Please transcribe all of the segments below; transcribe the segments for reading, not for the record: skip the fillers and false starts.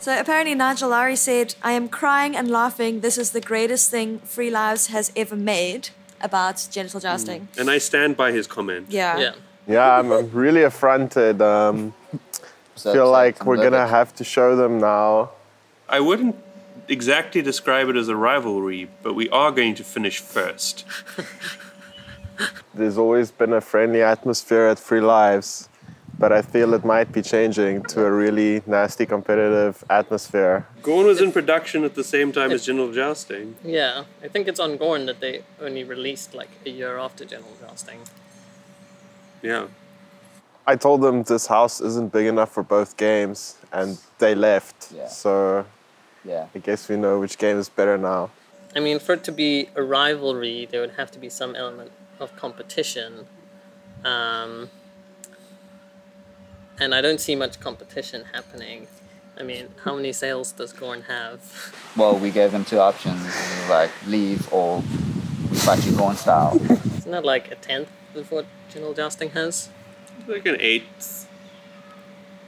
So apparently Nigel Lowry said, "I am crying and laughing. This is the greatest thing Free Lives has ever made about genital jousting." And I stand by his comment. Yeah. Yeah, I'm really affronted. Feel like we're gonna have to show them now. I wouldn't exactly describe it as a rivalry, but we are going to finish first. There's always been a friendly atmosphere at Free Lives, but I feel it might be changing to a really nasty competitive atmosphere. GORN was in production at the same time as Genital Jousting. Yeah, I think it's on GORN that they only released like a year after Genital Jousting. Yeah. I told them this house isn't big enough for both games, and they left. Yeah. So I guess we know which game is better now. I mean, for it to be a rivalry, there would have to be some element of competition. And I don't see much competition happening. I mean, how many sales does GORN have? Well, we gave them two options, like leave or we fight you GORN style. Isn't that like a tenth of what Genital Jousting has? Like an 8th.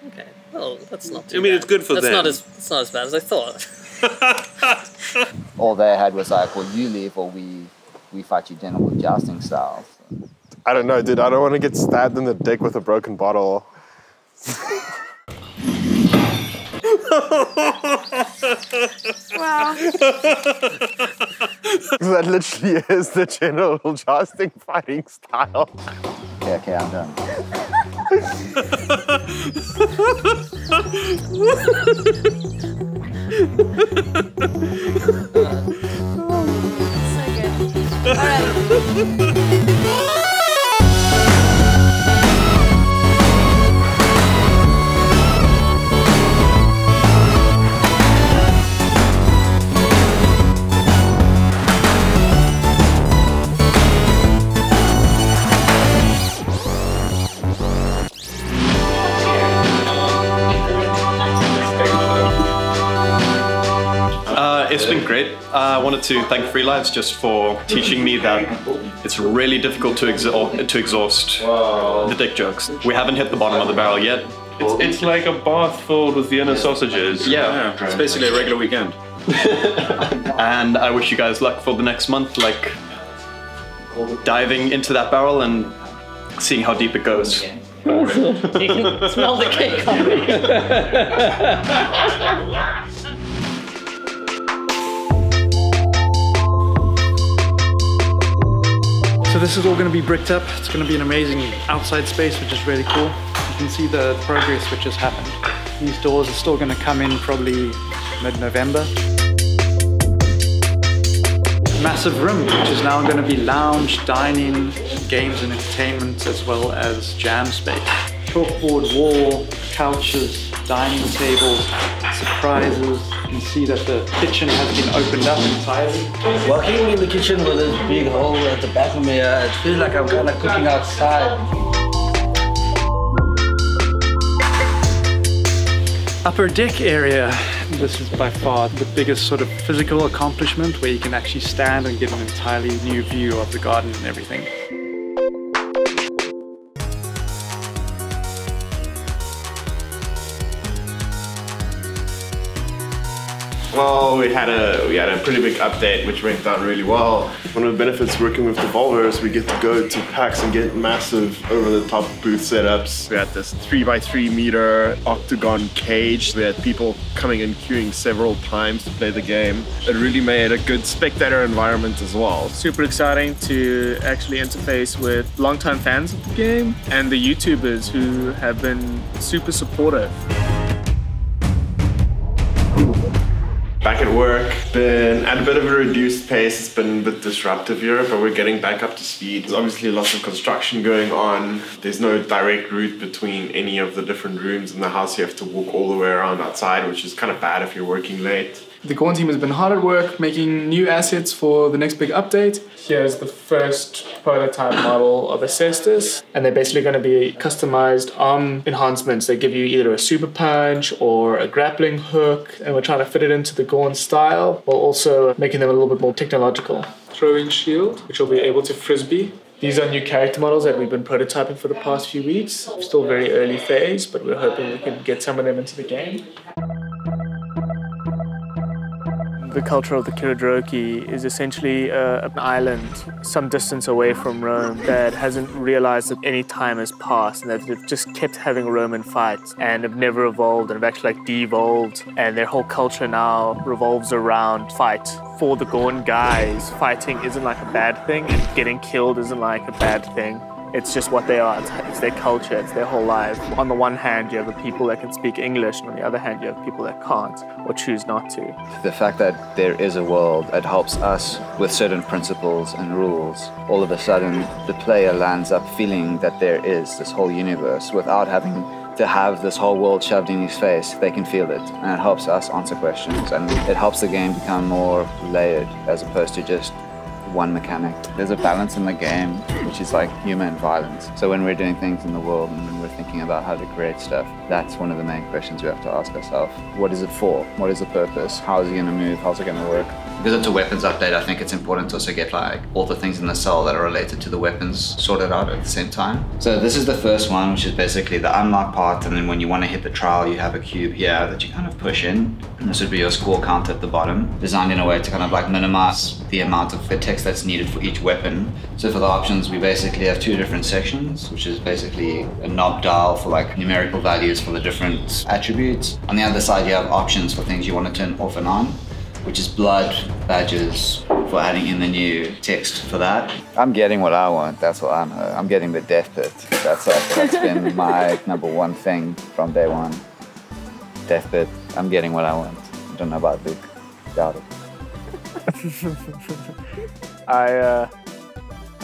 Okay, well, that's not too I mean, bad. it's good for them. It's not as bad as I thought. All they had was like, well, you leave or we fight you Genital Jousting style. So. I don't know, dude. I don't want to get stabbed in the dick with a broken bottle. Wow. That literally is the Genital Jousting fighting style. Okay, I'm done. So good. All right. It's been great. I wanted to thank Free Lives just for teaching me that it's really difficult to exhaust the dick jokes. We haven't hit the bottom of the barrel yet. It's like a bath filled with Vienna sausages. Yeah. It's basically a regular weekend. And I wish you guys luck for the next month, like diving into that barrel and seeing how deep it goes. You can smell the cake already. So this is all going to be bricked up. It's going to be an amazing outside space, which is really cool. You can see the progress which has happened. These doors are still going to come in probably mid-November. Massive room, which is now going to be lounge, dining, games and entertainment, as well as jam space. Chalkboard wall, couches, dining tables, surprises. You can see that the kitchen has been opened up entirely. Walking in the kitchen with this big hole at the back of me, it feels like I'm kind of cooking outside. Upper deck area. This is by far the biggest sort of physical accomplishment where you can actually stand and get an entirely new view of the garden and everything. Well, we had a pretty big update which went down really well. One of the benefits working with Devolver is we get to go to PAX and get massive over-the-top booth setups. We had this 3x3 meter octagon cage. We had people coming and queuing several times to play the game. It really made a good spectator environment as well. Super exciting to actually interface with longtime fans of the game and the YouTubers who have been super supportive. Back at work, been at a bit of a reduced pace. It's been a bit disruptive here, but we're getting back up to speed. There's obviously lots of construction going on. There's no direct route between any of the different rooms in the house. You have to walk all the way around outside, which is kind of bad if you're working late. The GORN team has been hard at work making new assets for the next big update. Here's the first prototype model of a cestus, and they're basically going to be customized arm enhancements. They give you either a super punch or a grappling hook, and we're trying to fit it into the GORN style while also making them a little bit more technological. Throwing shield, which will be able to frisbee. These are new character models that we've been prototyping for the past few weeks. Still very early phase, but we're hoping we can get some of them into the game. The culture of the Kirodroki is essentially an island some distance away from Rome that hasn't realized that any time has passed and that they've just kept having Roman fights and have never evolved and have actually like devolved, and their whole culture now revolves around fight. For the Gorn guys, fighting isn't like a bad thing and getting killed isn't like a bad thing. It's just what they are. It's their culture. It's their whole life. On the one hand, you have the people that can speak English, and on the other hand, you have people that can't or choose not to. The fact that there is a world that helps us with certain principles and rules, all of a sudden the player lands up feeling that there is this whole universe without having to have this whole world shoved in his face. They can feel it, and it helps us answer questions, and it helps the game become more layered as opposed to just one mechanic. There's a balance in the game, which is like humor and violence. So when we're doing things in the world and when we're thinking about how to create stuff, that's one of the main questions we have to ask ourselves. What is it for? What is the purpose? How is it going to move? How's it going to work? Because it's a weapons update, I think it's important to also get like all the things in the cell that are related to the weapons sorted out at the same time. So this is the first one, which is basically the unlock part, and then when you want to hit the trial, you have a cube here that you kind of push in, and this would be your score count at the bottom, designed in a way to kind of like minimize the amount of the text that's needed for each weapon. So for the options, we basically have two different sections, which is basically a knob dial for like numerical values for the different attributes. On the other side, you have options for things you want to turn off and on, which is blood badges for adding in the new text for that. I'm getting what I want, that's what I know. I'm getting the death pit. That's been my #1 thing from day one. Death pit, I'm getting what I want. I don't know about Luke, doubt it.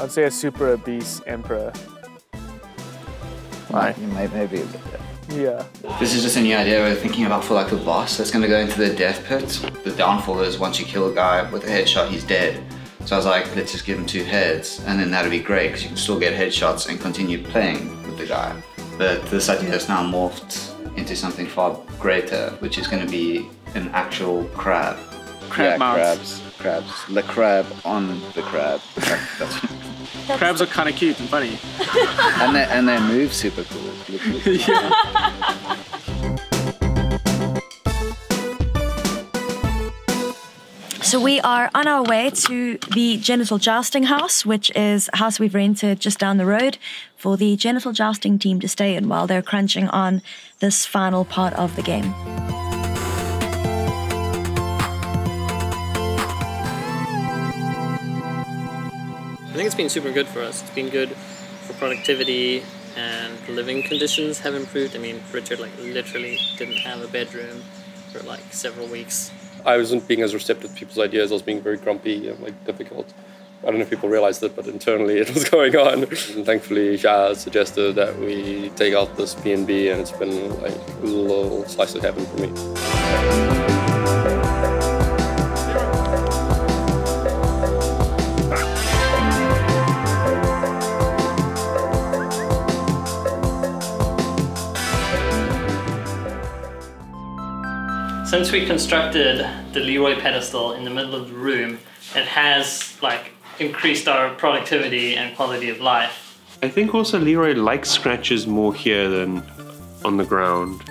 I'd say a super obese emperor. Why? Maybe. Yeah. This is just a new idea we're thinking about for like the boss that's going to go into the death pit. The downfall is once you kill a guy with a headshot, he's dead. So I was like, let's just give him 2 heads, and then that'll be great because you can still get headshots and continue playing with the guy. But this idea has now morphed into something far greater, which is going to be an actual crab. Crabs. The crab on the crab. Crabs are kind of cute and funny. and they move super cool. So we are on our way to the Genital Jousting house, which is a house we've rented just down the road for the Genital Jousting team to stay in while they're crunching on this final part of the game. I think it's been super good for us. It's been good for productivity, and living conditions have improved. I mean, Richard like literally didn't have a bedroom for like several weeks. I wasn't being as receptive to people's ideas. I was being very grumpy and like difficult. I don't know if people realized it, but internally it was going on. And thankfully, Shah suggested that we take out this P&B, and it's been like a little slice of heaven for me. Since we constructed the Leroy pedestal in the middle of the room, it has like increased our productivity and quality of life. I think also Leroy likes scratches more here than on the ground.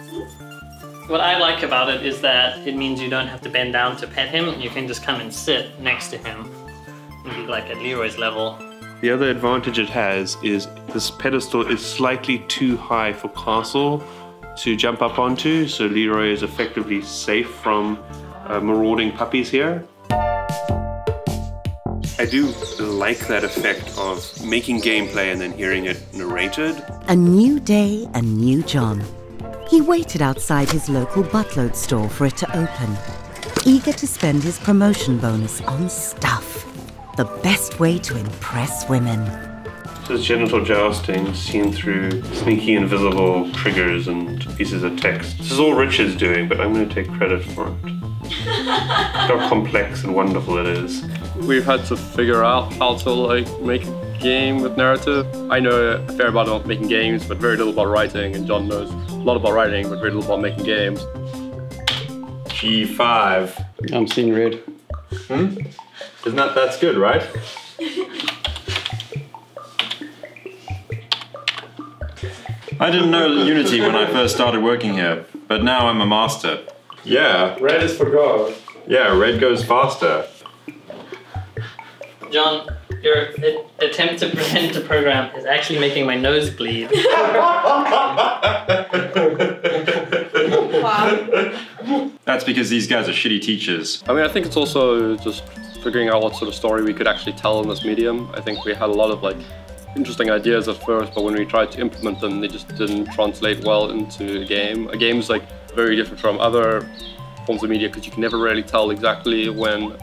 What I like about it is that it means you don't have to bend down to pet him. You can just come and sit next to him and be like at Leroy's level. The other advantage it has is this pedestal is slightly too high for Castle to jump up onto, so Leroy is effectively safe from marauding puppies here. I do like that effect of making gameplay and then hearing it narrated. A new day, a new John. He waited outside his local buttload store for it to open, eager to spend his promotion bonus on stuff. The best way to impress women. This is Genital Jousting seen through sneaky invisible triggers and pieces of text. This is all Richard's doing, but I'm going to take credit for it. How complex and wonderful it is. We've had to figure out how to like make a game with narrative. I know a fair amount about making games, but very little about writing, and John knows a lot about writing, but very little about making games. G5. I'm seeing red. That's good, right? I didn't know Unity when I first started working here, but now I'm a master. Yeah. Red is for God. Yeah, red goes faster. John, your attempt to present the program is actually making my nose bleed. That's because these guys are shitty teachers. I mean, I think it's also just figuring out what sort of story we could actually tell in this medium. I think we had a lot of like interesting ideas at first, but when we tried to implement them, they just didn't translate well into a game. A game is like very different from other forms of media because you can never really tell exactly when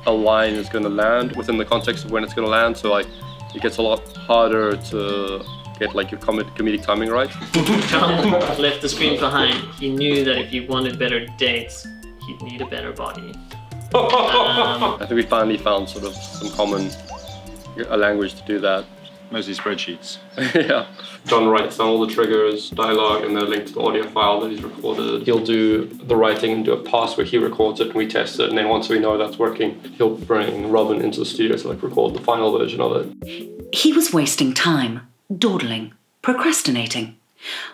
a line is going to land within the context of when it's going to land. So like it gets a lot harder to get like your comedic timing right. John left the screen behind. He knew that if he wanted better dates, he'd need a better body. I think we finally found sort of some common language to do that. Mostly spreadsheets. Yeah. John writes down all the triggers, dialogue, and then a link to the audio file that he's recorded. He'll do the writing and do a pass where he records it and we test it, and then once we know that's working, he'll bring Robin into the studio to like record the final version of it. He was wasting time, dawdling, procrastinating.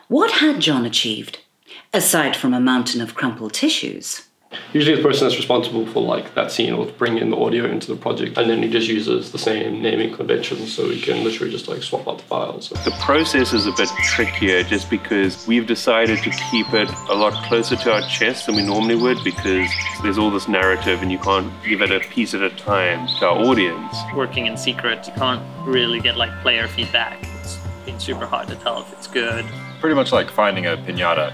What had John achieved, aside from a mountain of crumpled tissues? Usually the person that's responsible for like that scene will bring in the audio into the project, and then he just uses the same naming conventions so we can literally just like swap out the files. The process is a bit trickier just because we've decided to keep it a lot closer to our chest than we normally would, because there's all this narrative and you can't give it a piece at a time to our audience. Working in secret, you can't really get like player feedback. It's been super hard to tell if it's good. Pretty much like finding a piñata.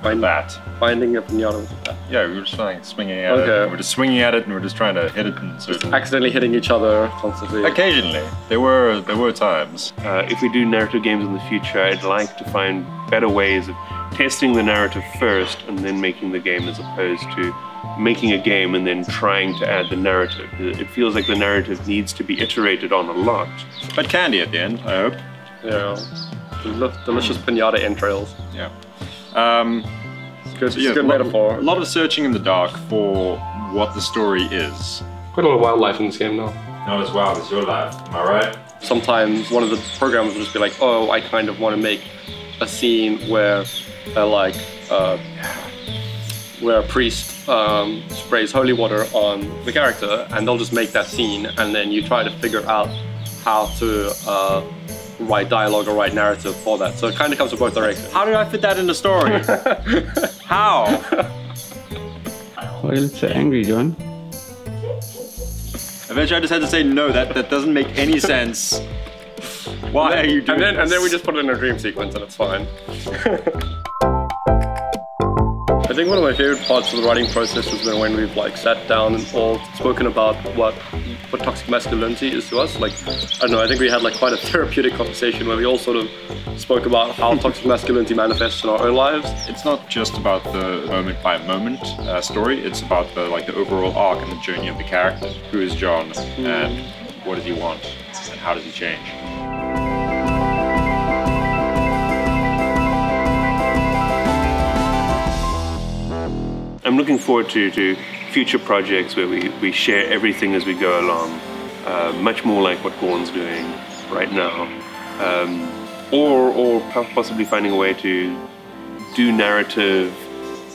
Finding a piñata with that. Yeah, we were just like swinging at it. And we're just swinging at it and we're just trying to hit it and sort of accidentally hitting each other constantly. Occasionally. There were times. If we do narrative games in the future, I'd like to find better ways of testing the narrative first and then making the game, as opposed to making a game and then trying to add the narrative. It feels like the narrative needs to be iterated on a lot. But candy at the end, I hope. Yeah. Delicious piñata entrails. Yeah. Good metaphor. A lot of searching in the dark for what the story is. Quite a lot of wildlife in this game now. Not as wild as your life, am I right? Sometimes one of the programmers will just be like, oh, I kind of want to make a scene where where a priest sprays holy water on the character, and they'll just make that scene, and then you try to figure out how to write dialogue or write narrative for that. So it kind of comes from both directions. How did I fit that in the story? How? Why are you look so angry, John? Eventually I just had to say no, that doesn't make any sense. Why are you doing this? And then we just put it in a dream sequence and it's fine. I think one of my favorite parts of the writing process was when we've like sat down and all spoken about what toxic masculinity is to us. Like, I don't know, I think we had like quite a therapeutic conversation where we all sort of spoke about how toxic masculinity manifests in our own lives. It's not just about the moment by moment story, it's about the overall arc and the journey of the character. Who is John and what does he want and how does he change? I'm looking forward to future projects where we share everything as we go along, much more like what GORN's doing right now, or possibly finding a way to do narrative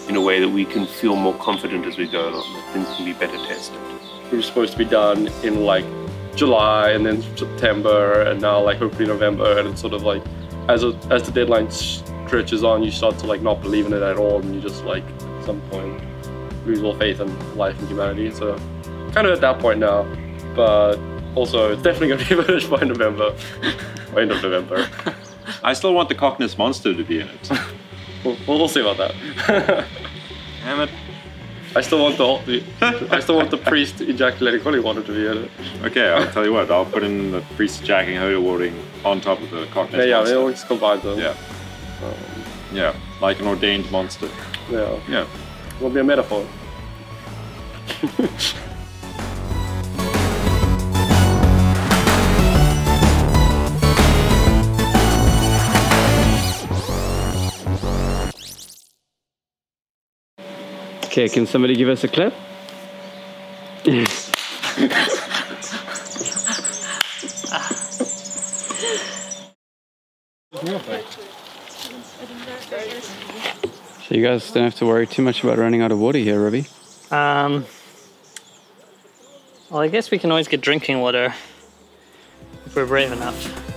in a way that we can feel more confident as we go along, that things can be better tested. It was supposed to be done in like July and then September and now like hopefully November, and it's sort of like as the deadline stretches on, you start to like not believe in it at all, and you just like at some point lose all faith in life and humanity. So kind of at that point now, but also it's definitely going to be finished by November, or end of November. I still want the Cockness monster to be in it. We'll see about that. Damn it. I still want the priest ejaculating holy water to be in it. Okay, I'll tell you what, I'll put in the priest ejaculating holy water on top of the Cockness monster. Yeah, we'll just combine them. Yeah. Yeah, like an ordained monster. Yeah. Yeah. It will be a metaphor. Okay, can somebody give us a clip? So you guys don't have to worry too much about running out of water here, Robbie. Well, I guess we can always get drinking water if we're brave enough.